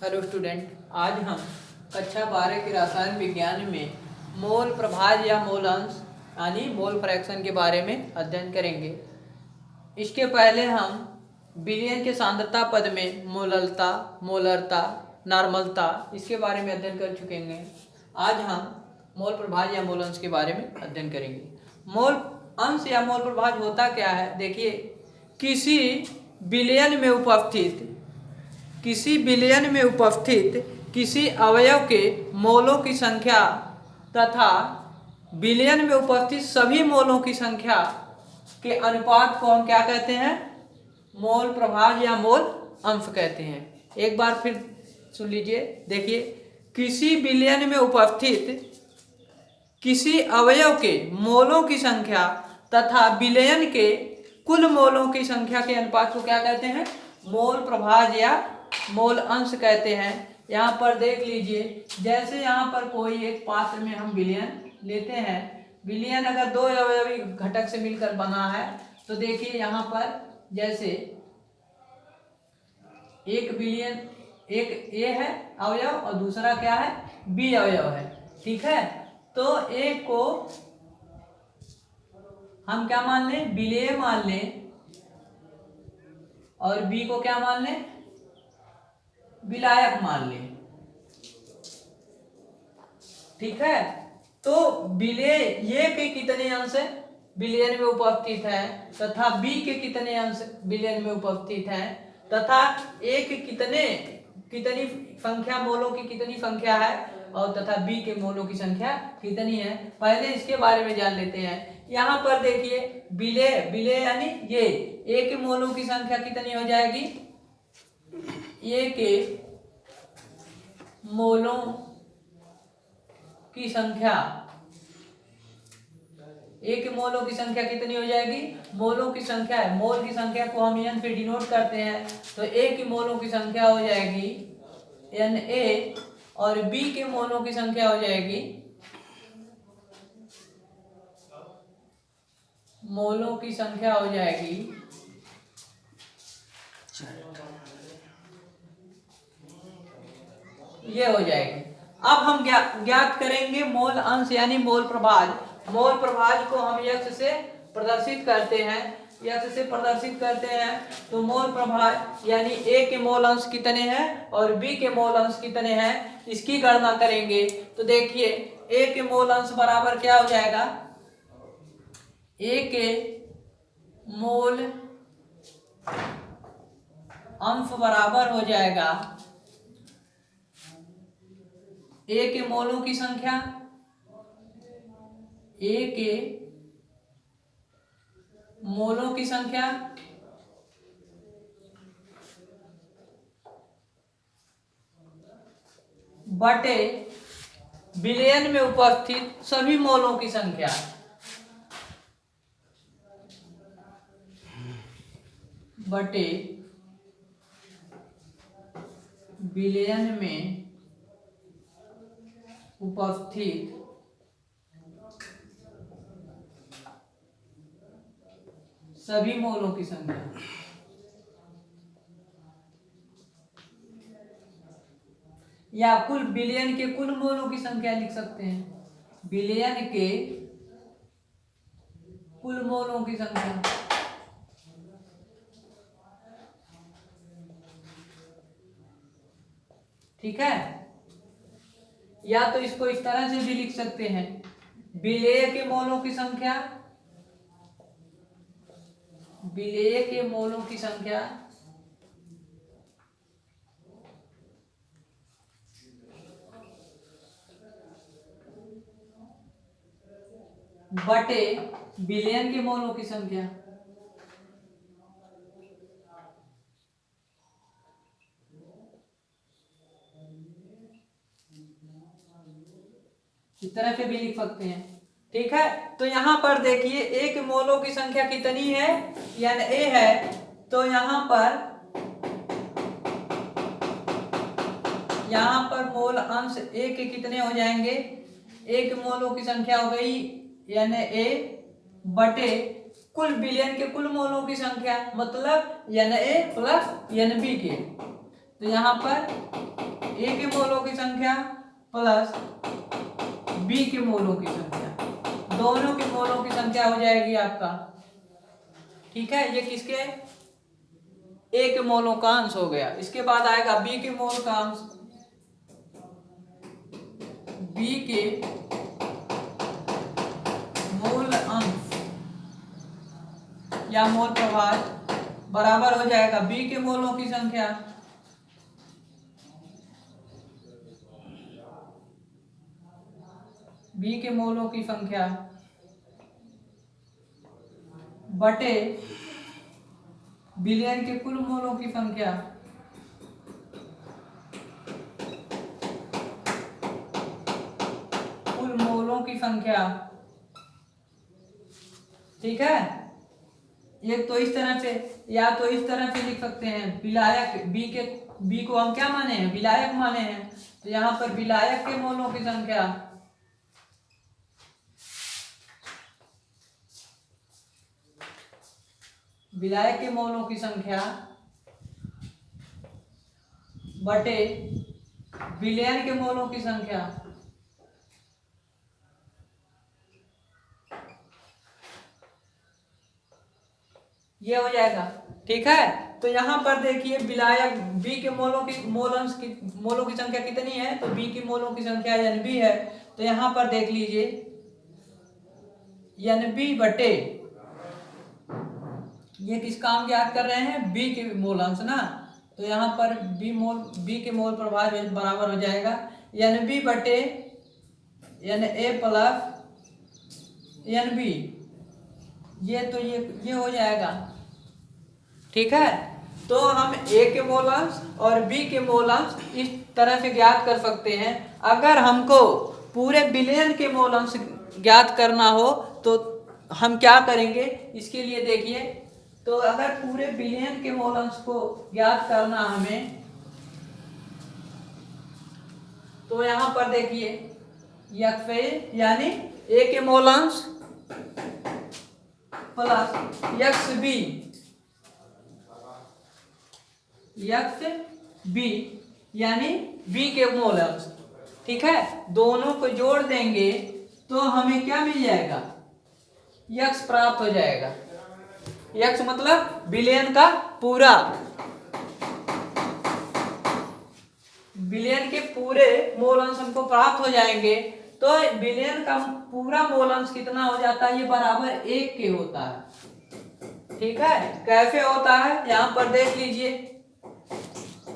Hello student, आज हम कक्षा 12 के रसायन विज्ञान में मोल प्रभाज या मोल अंश यानी मोल फ्रैक्शन के बारे में अध्ययन करेंगे। इसके पहले हम विलयन के सांद्रता पद में मोललता, मोलरता, नॉर्मलता इसके बारे में अध्ययन कर चुके हैं। आज हम मोल प्रभाज या मोल अंश के बारे में अध्ययन करेंगे। मोल अंश या मोल प्रभाज होता क्या है? देखिए, किसी विलयन में उपस्थित किसी अवयव के मोलों की संख्या तथा विलयन में उपस्थित सभी मोलों की संख्या के अनुपात को हम क्या कहते हैं? मोल प्रभाज या मोल अंश कहते हैं। एक बार फिर सुन लीजिए। देखिए, किसी विलयन में उपस्थित किसी अवयव के मोलों की संख्या तथा विलयन के कुल मोलों की संख्या के अनुपात को क्या कहते हैं? मोल प्रभाज या मोल अंश कहते हैं। यहाँ पर देख लीजिए, जैसे यहाँ पर कोई एक पात्र में हम विलयन लेते हैं। विलयन अगर दो अवयवी घटक से मिलकर बना है तो देखिए यहाँ पर जैसे एक विलयन, एक ए है अवयव और दूसरा क्या है? बी अवयव है। ठीक है, तो ए को हम क्या मान लें? विलेय मान लें और बी को क्या मान लें? विलायक मान लें। ठीक है, तो विलेय ये के कितने अंश विलयन में उपस्थित है तथा बी के कितने अंश विलयन में उपस्थित है तथा ए के कितनी संख्या मोलों की कितनी संख्या है और तथा बी के मोलों की संख्या कितनी है, पहले इसके बारे में जान लेते हैं। यहाँ पर देखिए, विलेय यानी ये ए के मोलों की संख्या कितनी हो जाएगी? ए के मोलों की संख्या, ए के मोलों की संख्या कितनी हो जाएगी? मोलों की संख्या है, मोल की संख्या को हम एन से डिनोट करते हैं, तो ए की मोलों की संख्या हो जाएगी एन ए और बी के मोलों की संख्या हो जाएगी, मोलों की संख्या हो जाएगी ये हो जाएगी। अब हम ज्ञात करेंगे मोल अंश यानी मोल प्रभाज। मोल प्रभाज को हम यक्ष से प्रदर्शित करते हैं। यक्ष से प्रदर्शित करते हैं तो मोल प्रभाज यानी ए के मोल अंश कितने हैं और बी के मोल अंश कितने हैं, इसकी गणना करेंगे। तो देखिए, ए के मोल अंश बराबर क्या हो जाएगा? ए के मोल अंश बराबर हो जाएगा ए के मोलों की संख्या, ए के मोलों की संख्या बटे विलयन में उपस्थित सभी मोलों की संख्या, बटे विलयन में उपस्थित सभी मोलों की संख्या। या कुल विलयन के कुल मोलों की संख्या लिख सकते हैं, विलयन के कुल मोलों की संख्या। ठीक है, या तो इसको इस तरह से भी लिख सकते हैं, विलेय के मोलों की संख्या, विलेय के मोलों की संख्या बटे विलयन के मोलों की संख्या। इस तरह से भी लिख सकते हैं। ठीक है, तो यहाँ पर देखिए, एक मोलों की संख्या कितनी है? यानी ए है, तो यहाँ पर मोल अंश ए के कितने हो जाएंगे? एक मोलों की संख्या हो गई यानी ए बटे कुल विलयन के कुल मोलों की संख्या, मतलब N A plus N B के। तो यहाँ पर A के मोलों की संख्या प्लस B के मोलों की संख्या, दोनों के मोलों की संख्या हो जाएगी आपका। ठीक है, ये किसके A के मोलों का अंश हो गया। इसके बाद आएगा B के मोल का अंश, B के मोल अंश या मोल प्रभाज बराबर हो जाएगा B के मोलों की संख्या बटे विलयन के कुल मोलों की संख्या ठीक है। ये तो इस तरह से, या तो इस तरह से लिख सकते हैं, विलायक बी को हम क्या माने हैं, विलायक माने हैं, तो यहाँ पर विलायक के मोलों की संख्या बटे विलयन के मोलों की संख्या ये हो जाएगा। ठीक है, तो यहाँ पर देखिए विलायक बी के मोलों की मोलों की संख्या कितनी है, तो बी की मोलों की संख्या Nb है। तो यहाँ पर देख लीजिए Nb बटे, ये किसका हम ज्ञात कर रहे हैं, बी के मोलांश ना, तो यहाँ पर बी के मोल प्रभाव बराबर हो जाएगा Nb बटे Na प्लस Nb, ये हो जाएगा। ठीक है, तो हम A के मोलांश और B के मोलांश इस तरह से ज्ञात कर सकते हैं। अगर हमको पूरे विलयन के मोलांश ज्ञात करना हो तो हम क्या करेंगे, इसके लिए देखिए, तो अगर पूरे विलयन के मोलांश को ज्ञात करना हमें, तो यहाँ पर देखिए यक्स यानी A के मोलांश प्लस यक्स बी यानी बी के मोलांश। ठीक है, दोनों को जोड़ देंगे तो हमें क्या मिल जाएगा, यक्स प्राप्त हो जाएगा। यक्स मतलब विलयन का पूरा, विलयन के पूरे मोलांश हमको प्राप्त हो जाएंगे। तो विलयन का पूरा मोलांश कितना हो जाता है, ये बराबर 1 के होता है। ठीक है, कैसे होता है यहाँ पर देख लीजिए,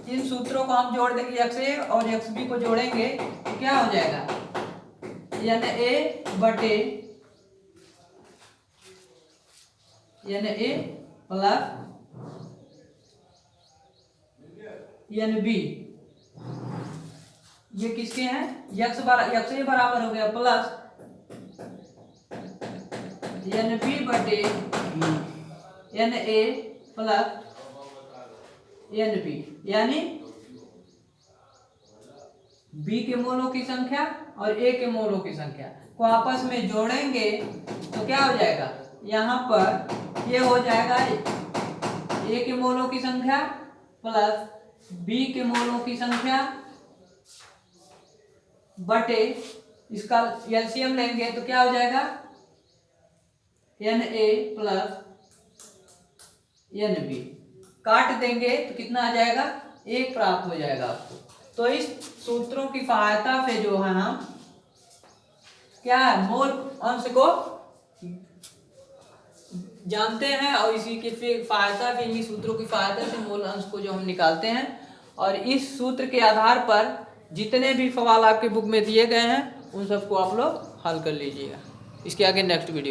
इन सूत्रों को हम जोड़ देंगे, एक्स और एक्स बी को जोड़ेंगे तो क्या हो जाएगा, Na बटे Na प्लस Nb, ये किसके हैं, यक्स बराबर हो गया प्लस Nb बटे Na प्लस Nb, यानी B के मोलों की संख्या और A के मोलों की संख्या को आपस में जोड़ेंगे तो क्या हो जाएगा, यहाँ पर ये हो जाएगा A के मोलों की संख्या प्लस B के मोलों की संख्या बटे, इसका एलसीएम लेंगे तो क्या हो जाएगा, Na प्लस Nb, काट देंगे तो कितना आ जाएगा, 1 प्राप्त हो जाएगा आपको। तो इस सूत्रों की सहायता से जो है हम क्या है, मोल अंश को जानते हैं और इसी की सहायता से, इन्हीं सूत्रों की सहायता से मोल अंश को जो हम निकालते हैं। और इस सूत्र के आधार पर जितने भी सवाल आपके बुक में दिए गए हैं उन सबको आप लोग हल कर लीजिएगा। इसके आगे नेक्स्ट वीडियो।